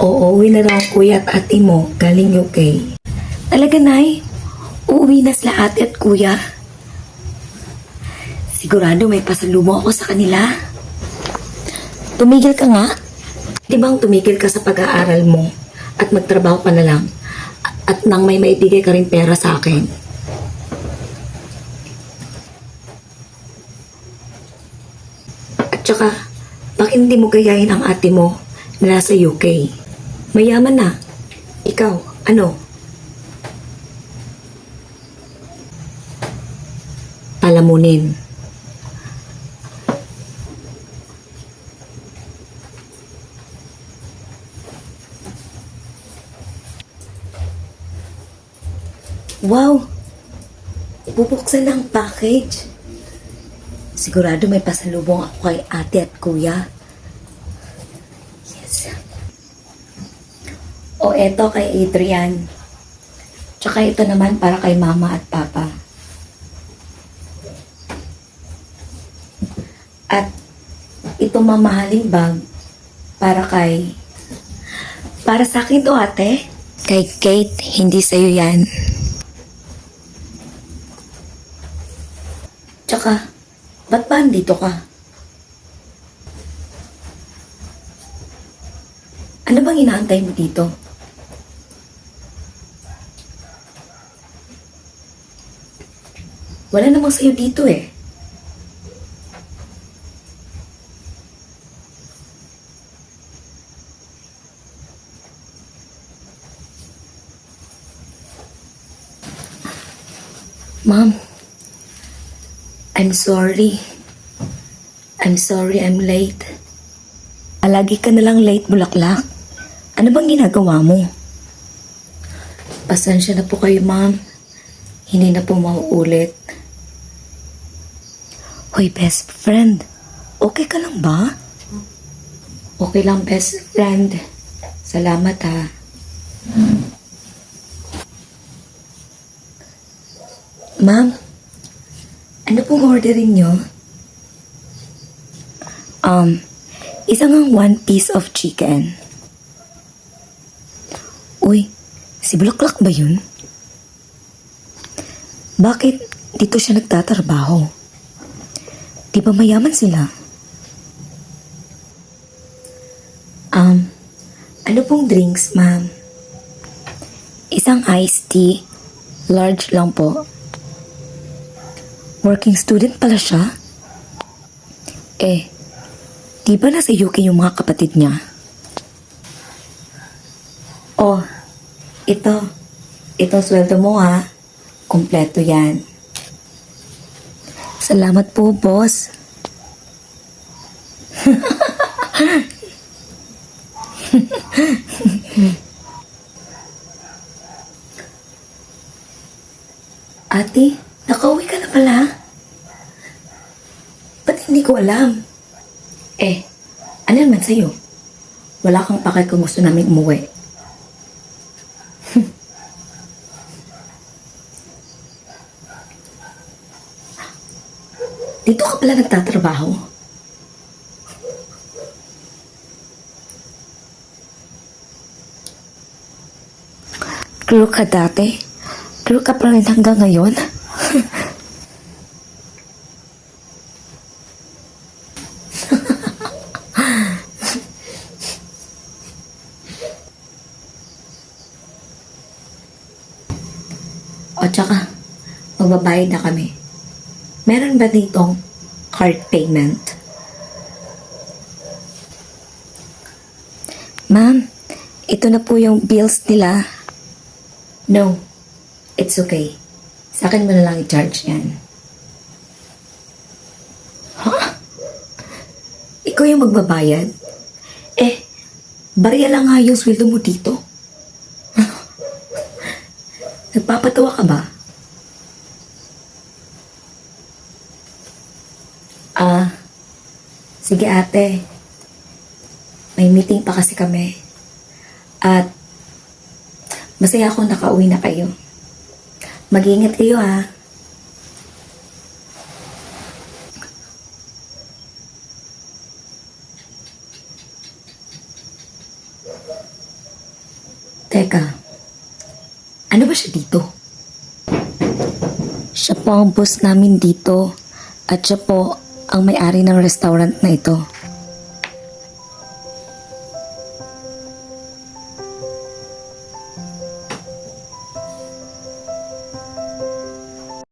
Oo, uwi na raw ang kuya at ate mo galing UK. Talaga, Nay? Uuwi na sila ate at kuya? Sigurado may pasalubong ako sa kanila. Tumigil ka nga. Di bang tumigil ka sa pag-aaral mo at magtrabaho ka na lang at nang may maibigay ka rin pera sa akin? At saka, bakit hindi mo gayahin ang ate mo na nasa UK? Mayaman na. Ikaw, ano? Palamunin. Wow! Bubuksan ng package. Sigurado may pasalubong ako kay ate at kuya. Yes. O eto kay Adrian. Tsaka ito naman para kay mama at papa. At ito mamahaling bag para sa akin to, ate. Kay Kate, hindi sa'yo yan. Tsaka, ba't ba andito ka? Ano bang inaantay mo dito? Wala namang sa'yo dito eh. Mom, I'm sorry. I'm sorry I'm late. Palagi ka nalang late, bulaklak. Ano bang ginagawa mo? Pasensya na po kayo, ma'am. Hindi na po mauulit. Hoy, best friend. Okay ka lang ba? Okay lang, best friend. Salamat, ha. Ma'am, ano pong orderin nyo? Isang one piece of chicken. Uy, si Bulaklak ba yun? Bakit dito siya nagtatrabaho? Di ba mayaman sila? Ano pong drinks, ma'am? Isang iced tea. Large lang po. Working student pala siya? Di ba nasa UK yung mga kapatid niya? Oh, ito sweldo mo ha. Kompleto yan. Salamat po, boss. Ate, nakauwi ka na pala? Ba't hindi ko alam? Ano naman sa'yo? Wala kang pakay kung gusto namin umuwi. Dito ka pala nagtatrabaho? Crew ka dati? Crew ka pa rin hanggang ngayon? O tsaka, magbabayad na kami. Meron ba ditong card payment? Ma'am, ito na po yung bills nila. No, it's okay. Sa akin mo na lang i-charge yan. Huh? Ikaw yung magbabayad? Barya lang nga yung sweldo mo dito. Nagpapatawa ka ba? Sige ate. May meeting pa kasi kami. At masaya akong nakauwi na kayo. Mag-iingat kayo ha. Teka, ano ba siya dito? Siya po ang boss namin dito at siya po ang may-ari ng restaurant na ito.